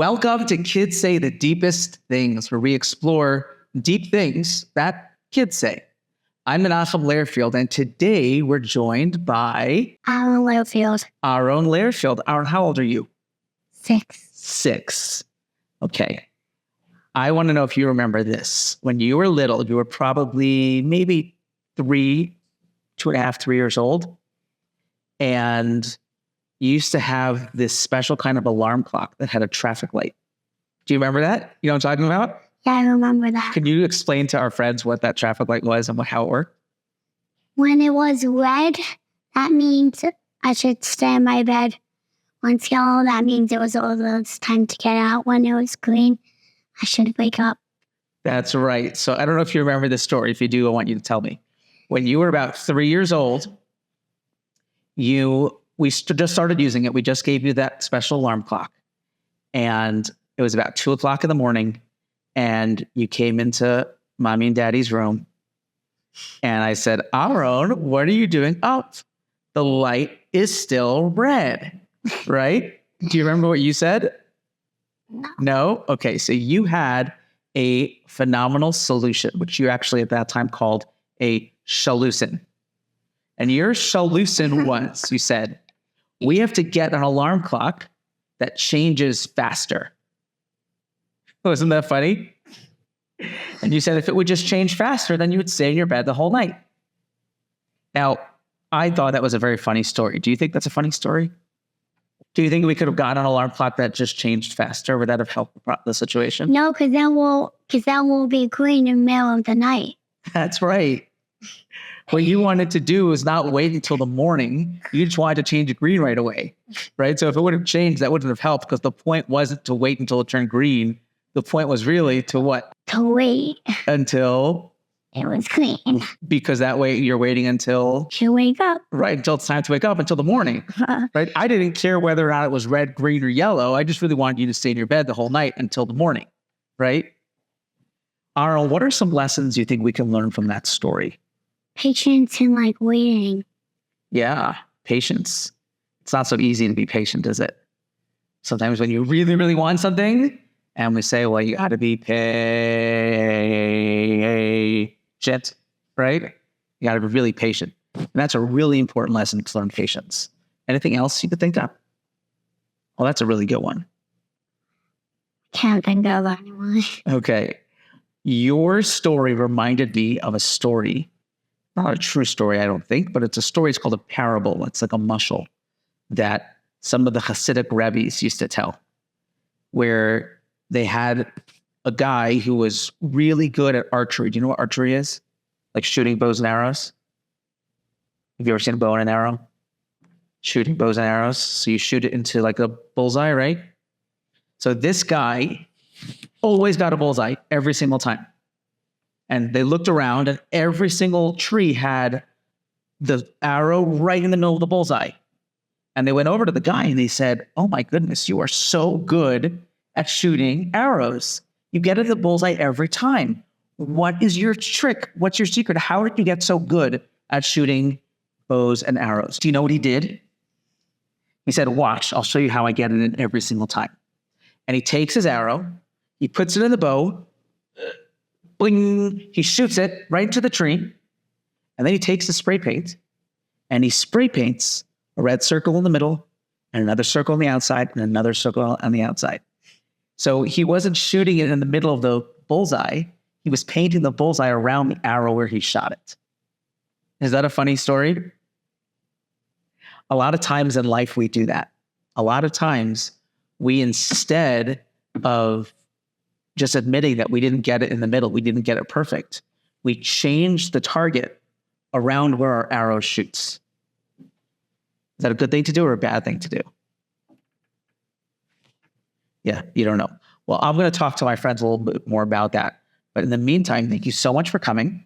Welcome to Kids Say the Deepest Things, where we explore deep things that kids say. I'm Menachem Lairfield, and today we're joined by Aaron Lairfield. Aaron Lairfield. Aaron, how old are you? 6. 6. Okay. I want to know if you remember this. When you were little, you were probably maybe 3, 2.5, 3 years old. And you used to have this special kind of alarm clock that had a traffic light. Do you remember that? You know what I'm talking about? Yeah, I remember that. Can you explain to our friends what that traffic light was and how it worked? When it was red, that means I should stay in my bed. When it's yellow, that means it was almost time to get out. When it was green, I should wake up. That's right. So I don't know if you remember this story. If you do, I want you to tell me. When you were about 3 years old, we just started using it. We just gave you that special alarm clock. And it was about 2 o'clock in the morning. And you came into mommy and daddy's room. And I said, Aaron, what are you doing? Oh, the light is still red, right? Do you remember what you said? No? Okay, so you had a phenomenal solution, which you actually at that time called a solution. And your solution was, you said, we have to get an alarm clock that changes faster. Wasn't that funny? And you said if it would just change faster, then you would stay in your bed the whole night. Now, I thought that was a very funny story. Do you think that's a funny story? Do you think we could have gotten an alarm clock that just changed faster? Would that have helped the situation? No, because that will be green in the middle of the night. That's right. What you wanted to do is not wait until the morning. You just wanted to change it green right away, right? So if it would have changed, that wouldn't have helped because the point wasn't to wait until it turned green. The point was really to what? To wait. Until? It was green. Because that way you're waiting until? You wake up. Right, until it's time to wake up, until the morning, right? I didn't care whether or not it was red, green, or yellow. I just really wanted you to stay in your bed the whole night until the morning, right? Aaron, what are some lessons you think we can learn from that story? Patience and waiting. Yeah, patience. It's not so easy to be patient, is it? Sometimes when you really, really want something, and we say, well, you got to be patient, right? You got to be really patient. And that's a really important lesson to learn patience. Anything else you could think of? Well, that's a really good one. Can't think of anyone. Okay. Your story reminded me of a story. Not a true story, I don't think, but it's a story. It's called a parable. It's like a mushal that some of the Hasidic rabbis used to tell, where they had a guy who was really good at archery. Do you know what archery is? Like shooting bows and arrows. Have you ever seen a bow and an arrow? Shooting bows and arrows. So you shoot it into like a bullseye, right? So this guy always got a bullseye every single time. And they looked around and every single tree had the arrow right in the middle of the bullseye. And they went over to the guy and they said, oh my goodness, you are so good at shooting arrows. You get at the bullseye every time. What is your trick? What's your secret? How did you get so good at shooting bows and arrows? Do you know what he did? He said, watch, I'll show you how I get it in every single time. And he takes his arrow, he puts it in the bow, bling, he shoots it right into the tree, and then he takes the spray paint and he spray paints a red circle in the middle and another circle on the outside and another circle on the outside. So he wasn't shooting it in the middle of the bullseye. He was painting the bullseye around the arrow where he shot it. Is that a funny story? A lot of times in life we do that. A lot of times we, instead of just admitting that we didn't get it in the middle, we didn't get it perfect, we change the target around where our arrow shoots. Is that a good thing to do or a bad thing to do? Yeah, you don't know. Well, I'm going to talk to my friends a little bit more about that. But in the meantime, thank you so much for coming.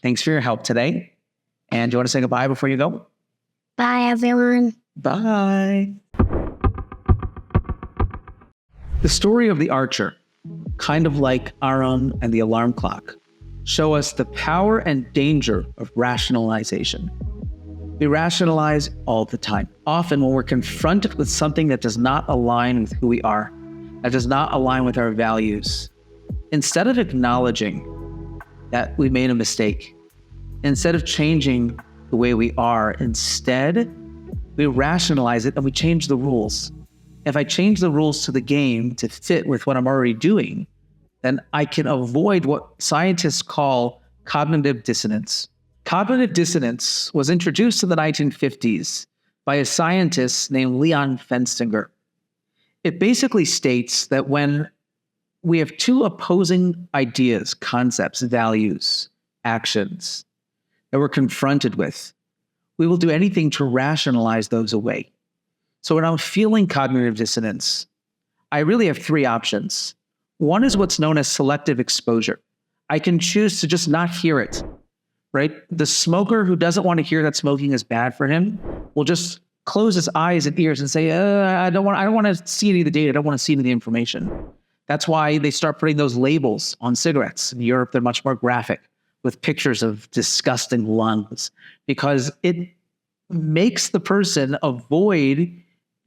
Thanks for your help today. And do you want to say goodbye before you go? Bye, everyone. Bye. The story of the archer, kind of like Aaron and the alarm clock, show us the power and danger of rationalization. We rationalize all the time, often when we're confronted with something that does not align with who we are. that does not align with our values, instead of acknowledging that we made a mistake, instead of changing the way we are, instead, we rationalize it and we change the rules. If I change the rules to the game to fit with what I'm already doing, then I can avoid what scientists call cognitive dissonance. Cognitive dissonance was introduced in the 1950s by a scientist named Leon Fenstinger. It basically states that when we have two opposing ideas, concepts, values, actions that we're confronted with, we will do anything to rationalize those away. So when I'm feeling cognitive dissonance, I really have three options. One is what's known as selective exposure. I can choose to just not hear it, right? The smoker who doesn't want to hear that smoking is bad for him will just close his eyes and ears and say, I don't want to see any of the data. I don't want to see any of the information. That's why they start putting those labels on cigarettes. In Europe, they're much more graphic with pictures of disgusting lungs, because it makes the person avoid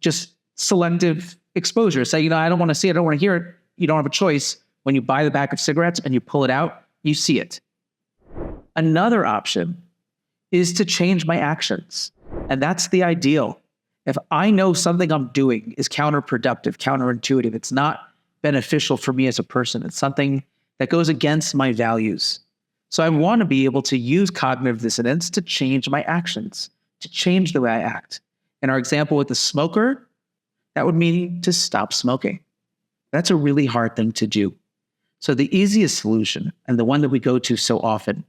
just selective exposure. Say, I don't want to see it, I don't want to hear it. You don't have a choice. When you buy the pack of cigarettes and you pull it out, you see it. Another option is to change my actions. And that's the ideal. If I know something I'm doing is counterproductive, counterintuitive, it's not beneficial for me as a person, it's something that goes against my values. So I want to be able to use cognitive dissonance to change my actions, to change the way I act. In our example with the smoker, that would mean to stop smoking. That's a really hard thing to do. So the easiest solution, and the one that we go to so often,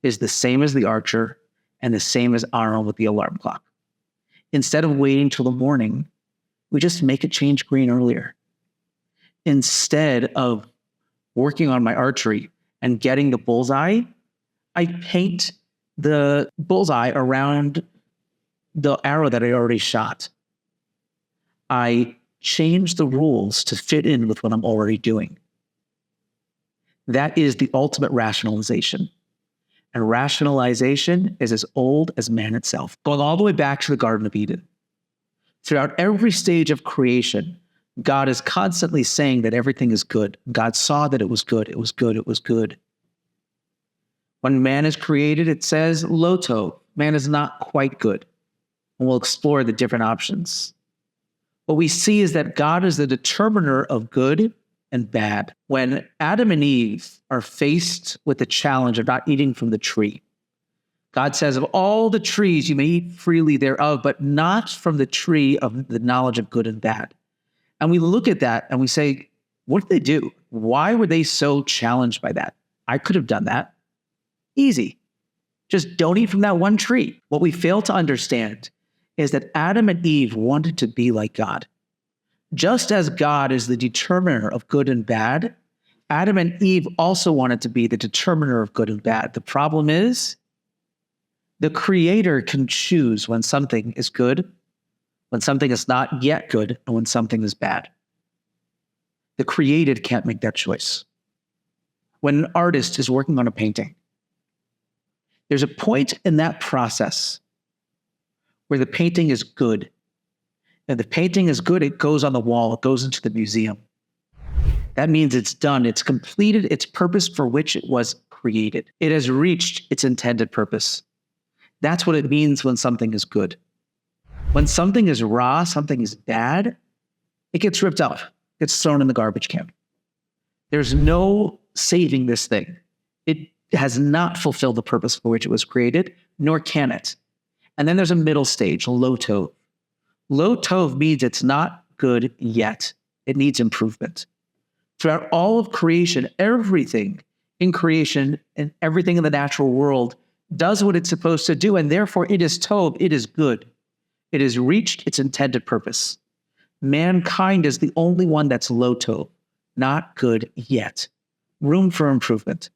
is the same as the archer and the same as Arnold with the alarm clock. Instead of waiting till the morning, we just make it change green earlier. Instead of working on my archery and getting the bullseye, I paint the bullseye around the arrow that I already shot. I change the rules to fit in with what I'm already doing. That is the ultimate rationalization. And rationalization is as old as man itself, going all the way back to the Garden of Eden. Throughout every stage of creation, God is constantly saying that everything is good. God saw that it was good, it was good, it was good. When man is created, it says, loto, man is not quite good. And we'll explore the different options. What we see is that God is the determiner of good and bad. When Adam and Eve are faced with the challenge of not eating from the tree, God says, of all the trees you may eat freely thereof, but not from the tree of the knowledge of good and bad. And we look at that and we say, what did they do? Why were they so challenged by that? I could have done that. Easy. Just don't eat from that one tree. What we fail to understand is that Adam and Eve wanted to be like God. Just as God is the determiner of good and bad, Adam and Eve also wanted to be the determiner of good and bad. The problem is, the Creator can choose when something is good, when something is not yet good, and when something is bad. The created can't make that choice. When an artist is working on a painting, there's a point in that process where the painting is good. And the painting is good, it goes on the wall, it goes into the museum. That means it's done, it's completed its purpose for which it was created. It has reached its intended purpose. That's what it means when something is good. When something is raw, something is bad, it gets ripped up, gets thrown in the garbage can. There's no saving this thing. It has not fulfilled the purpose for which it was created, nor can it. And then there's a middle stage, low tov. Low tov means it's not good yet. It needs improvement. Throughout all of creation, everything in creation and everything in the natural world does what it's supposed to do, and therefore it is tov, it is good. It has reached its intended purpose. Mankind is the only one that's low tov, not good yet. Room for improvement.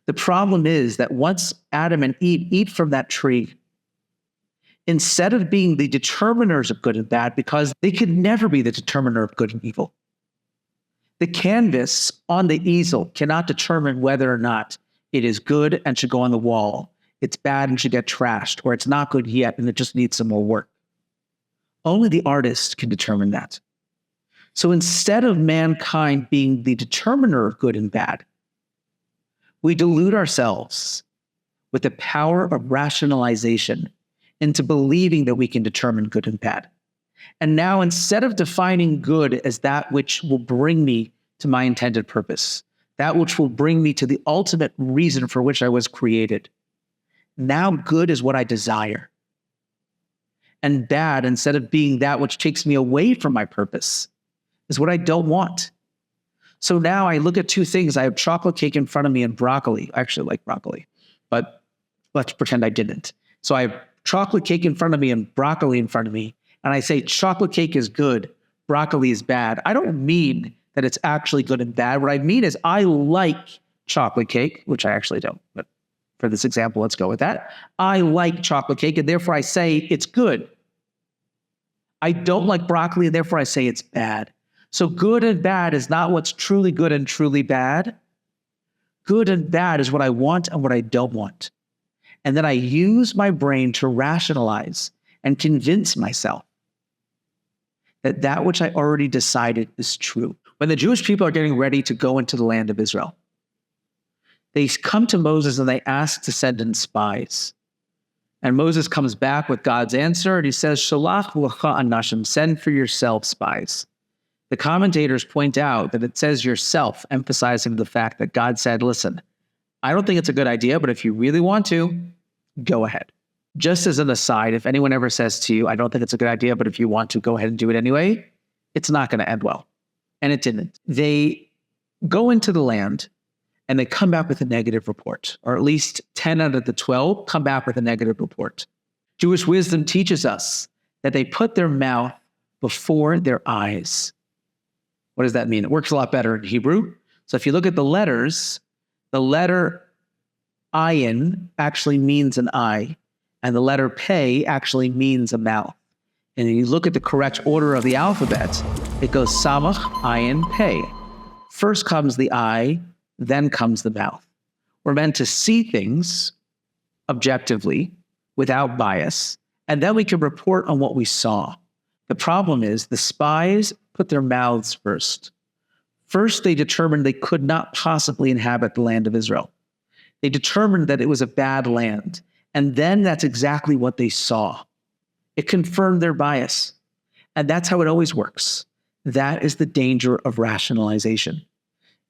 The problem is that once Adam and Eve eat from that tree, instead of being the determiners of good and bad, because they could never be the determiner of good and evil, the canvas on the easel cannot determine whether or not it is good and should go on the wall, it's bad and should get trashed, or it's not good yet and it just needs some more work. Only the artist can determine that. So instead of mankind being the determiner of good and bad, we delude ourselves with the power of rationalization into believing that we can determine good and bad. And now, instead of defining good as that which will bring me to my intended purpose, that which will bring me to the ultimate reason for which I was created, now good is what I desire. And bad, instead of being that which takes me away from my purpose, is what I don't want. So now I look at two things. I have chocolate cake in front of me and broccoli. I actually like broccoli, but let's pretend I didn't. So I have chocolate cake in front of me and broccoli in front of me. And I say chocolate cake is good, broccoli is bad. I don't mean that it's actually good and bad. What I mean is I like chocolate cake, which I actually don't, but for this example, let's go with that. I like chocolate cake, and therefore I say it's good. I don't like broccoli, and therefore I say it's bad. So good and bad is not what's truly good and truly bad. Good and bad is what I want and what I don't want. And then I use my brain to rationalize and convince myself that that which I already decided is true. When the Jewish people are getting ready to go into the land of Israel, they come to Moses and they ask to send in spies. And Moses comes back with God's answer, and he says, Shalach l'cha anashim, send for yourself spies. The commentators point out that it says yourself, emphasizing the fact that God said, listen, I don't think it's a good idea, but if you really want to, go ahead. Just as an aside, if anyone ever says to you, I don't think it's a good idea, but if you want to, go ahead and do it anyway, it's not going to end well. And it didn't. They go into the land and they come back with a negative report, or at least 10 out of the 12 come back with a negative report. Jewish wisdom teaches us that they put their mouth before their eyes. What does that mean? It works a lot better in Hebrew. So if you look at the letters, the letter ayin actually means an eye, and the letter pei actually means a mouth. And if you look at the correct order of the alphabet, it goes samach, ayin, pei. First comes the eye, then comes the mouth. We're meant to see things objectively, without bias, and then we can report on what we saw. The problem is the spies put their mouths first. First, they determined they could not possibly inhabit the land of Israel. They determined that it was a bad land. And then that's exactly what they saw. It confirmed their bias. And that's how it always works. That is the danger of rationalization,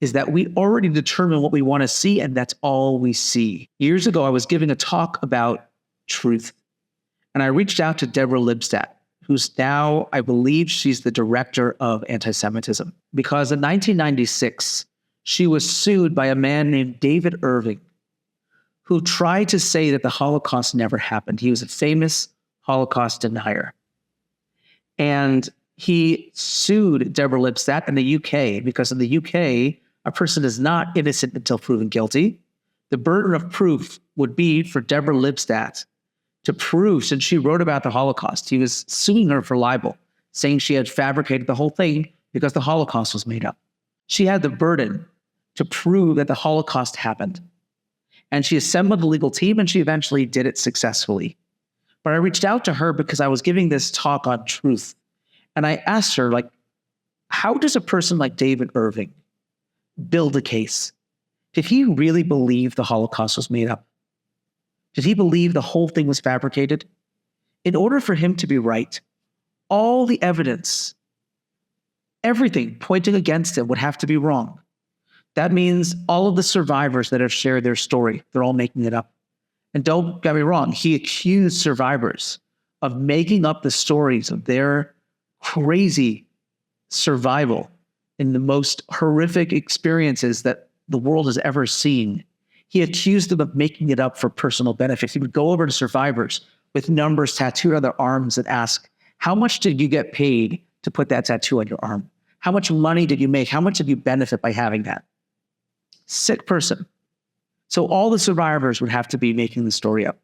is that we already determine what we want to see, and that's all we see. Years ago, I was giving a talk about truth. And I reached out to Deborah Lipstadt, who's now, I believe she's the director of anti-Semitism. Because in 1996, she was sued by a man named David Irving, who tried to say that the Holocaust never happened. He was a famous Holocaust denier. And he sued Deborah Lipstadt in the UK because in the UK, a person is not innocent until proven guilty. The burden of proof would be for Deborah Lipstadt to prove, since she wrote about the Holocaust, he was suing her for libel, saying she had fabricated the whole thing because the Holocaust was made up. She had the burden to prove that the Holocaust happened. And she assembled a legal team, and she eventually did it successfully. But I reached out to her because I was giving this talk on truth. And I asked her, how does a person like David Irving build a case? Did he really believe the Holocaust was made up? Did he believe the whole thing was fabricated? In order for him to be right, all the evidence, everything pointing against him would have to be wrong. That means all of the survivors that have shared their story, they're all making it up. And don't get me wrong, he accused survivors of making up the stories of their crazy survival in the most horrific experiences that the world has ever seen. He accused them of making it up for personal benefit. He would go over to survivors with numbers tattooed on their arms and ask, how much did you get paid to put that tattoo on your arm? How much money did you make? How much did you benefit by having that? Sick person. So all the survivors would have to be making the story up.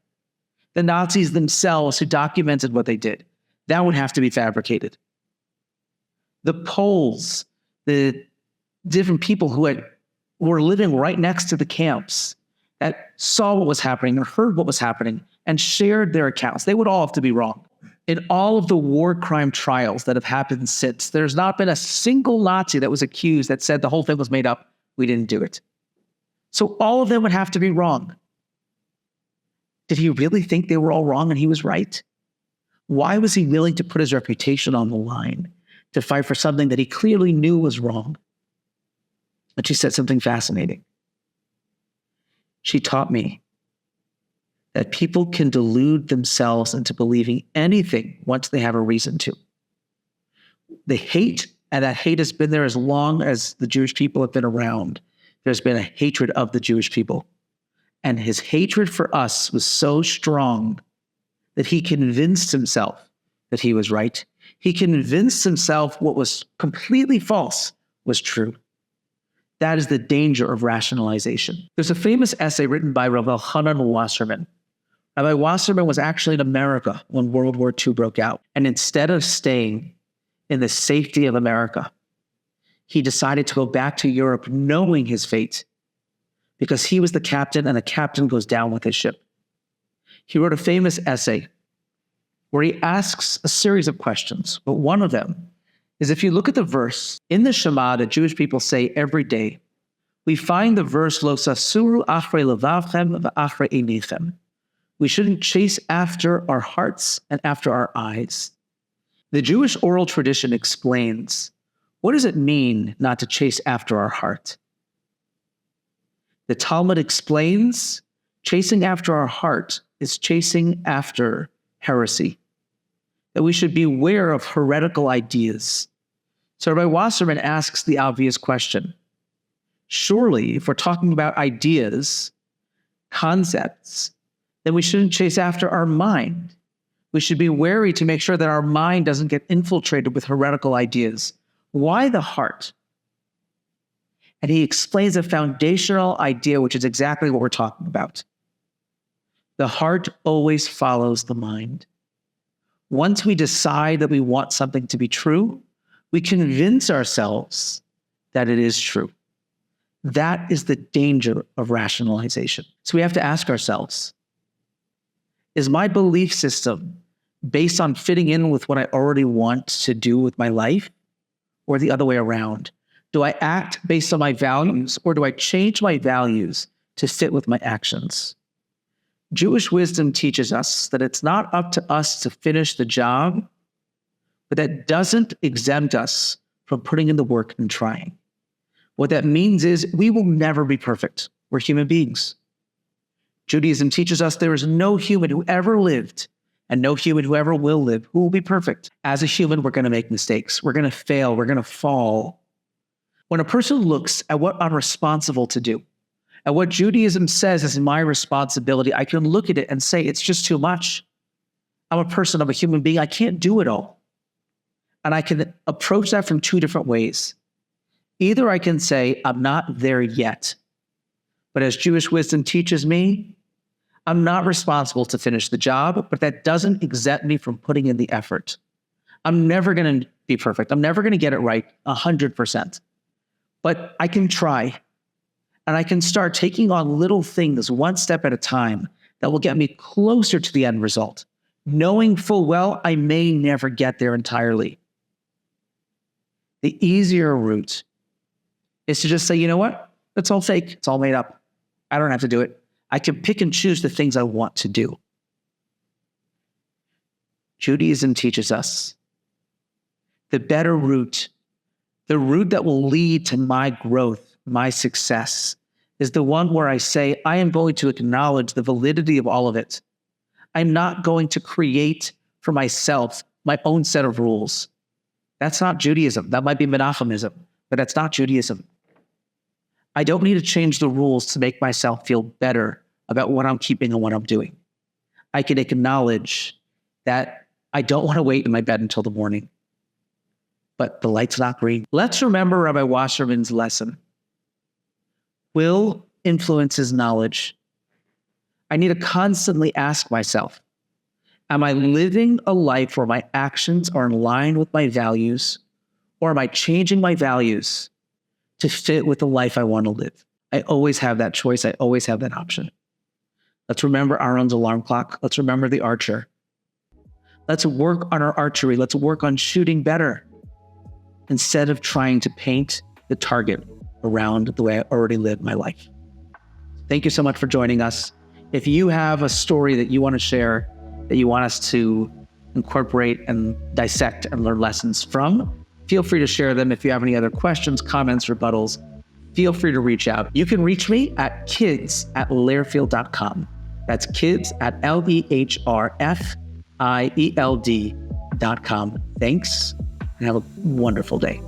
The Nazis themselves who documented what they did, that would have to be fabricated. The Poles, the different people who were living right next to the camps that saw what was happening or heard what was happening and shared their accounts, they would all have to be wrong. In all of the war crime trials that have happened since, there's not been a single Nazi that was accused that said the whole thing was made up. We didn't do it. So all of them would have to be wrong. Did he really think they were all wrong and he was right? Why was he willing to put his reputation on the line to fight for something that he clearly knew was wrong? But she said something fascinating. She taught me that people can delude themselves into believing anything once they have a reason to. They hate, and that hate has been there as long as the Jewish people have been around. There's been a hatred of the Jewish people. And his hatred for us was so strong that he convinced himself that he was right. He convinced himself what was completely false was true. That is the danger of rationalization. There's a famous essay written by Rabbi Elchanan Wasserman. Rabbi Wasserman was actually in America when World War II broke out. And instead of staying in the safety of America, he decided to go back to Europe knowing his fate, because he was the captain and a captain goes down with his ship. He wrote a famous essay where he asks a series of questions, but one of them is, if you look at the verse in the Shema that Jewish people say every day, we find the verse, Lo sasuru achrei levavchem v'achrei einechem. We shouldn't chase after our hearts and after our eyes. The Jewish oral tradition explains, what does it mean not to chase after our heart? The Talmud explains, chasing after our heart is chasing after heresy, that we should beware of heretical ideas. So Rabbi Wasserman asks the obvious question. Surely, if we're talking about ideas, concepts, then we shouldn't chase after our mind. We should be wary to make sure that our mind doesn't get infiltrated with heretical ideas. Why the heart? And he explains a foundational idea, which is exactly what we're talking about. The heart always follows the mind. Once we decide that we want something to be true, we convince ourselves that it is true. That is the danger of rationalization. So we have to ask ourselves, is my belief system based on fitting in with what I already want to do with my life, or the other way around? Do I act based on my values, or do I change my values to fit with my actions? Jewish wisdom teaches us that it's not up to us to finish the job, but that doesn't exempt us from putting in the work and trying. What that means is we will never be perfect. We're human beings. Judaism teaches us there is no human who ever lived and no human who ever will live who will be perfect. As a human, we're going to make mistakes. We're going to fail. We're going to fall. When a person looks at what I'm responsible to do, at what Judaism says is my responsibility, I can look at it and say, it's just too much. I'm a person, I'm a human being, I can't do it all. And I can approach that from two different ways. Either I can say, I'm not there yet, but as Jewish wisdom teaches me, I'm not responsible to finish the job, but that doesn't exempt me from putting in the effort. I'm never going to be perfect. I'm never going to get it right 100%. But I can try, and I can start taking on little things one step at a time that will get me closer to the end result, knowing full well I may never get there entirely. The easier route is to just say, you know what? It's all fake. It's all made up. I don't have to do it. I can pick and choose the things I want to do. Judaism teaches us the better route, the route that will lead to my growth, my success, is the one where I say, I am going to acknowledge the validity of all of it. I'm not going to create for myself my own set of rules. That's not Judaism. That might be Menachemism, but that's not Judaism. I don't need to change the rules to make myself feel better about what I'm keeping and what I'm doing. I can acknowledge that I don't want to wait in my bed until the morning, but the light's not green. Let's remember Rabbi Wasserman's lesson. Will influences knowledge. I need to constantly ask myself, am I living a life where my actions are in line with my values, or am I changing my values to fit with the life I want to live? I always have that choice. I always have that option. Let's remember Aaron's alarm clock. Let's remember the archer. Let's work on our archery. Let's work on shooting better instead of trying to paint the target around the way I already live my life. Thank you so much for joining us. If you have a story that you want to share, that you want us to incorporate and dissect and learn lessons from, feel free to share them. If you have any other questions, comments, rebuttals, feel free to reach out. You can reach me at kids@lehrfield.com. That's kids@lehrfield.com. Thanks, and have a wonderful day.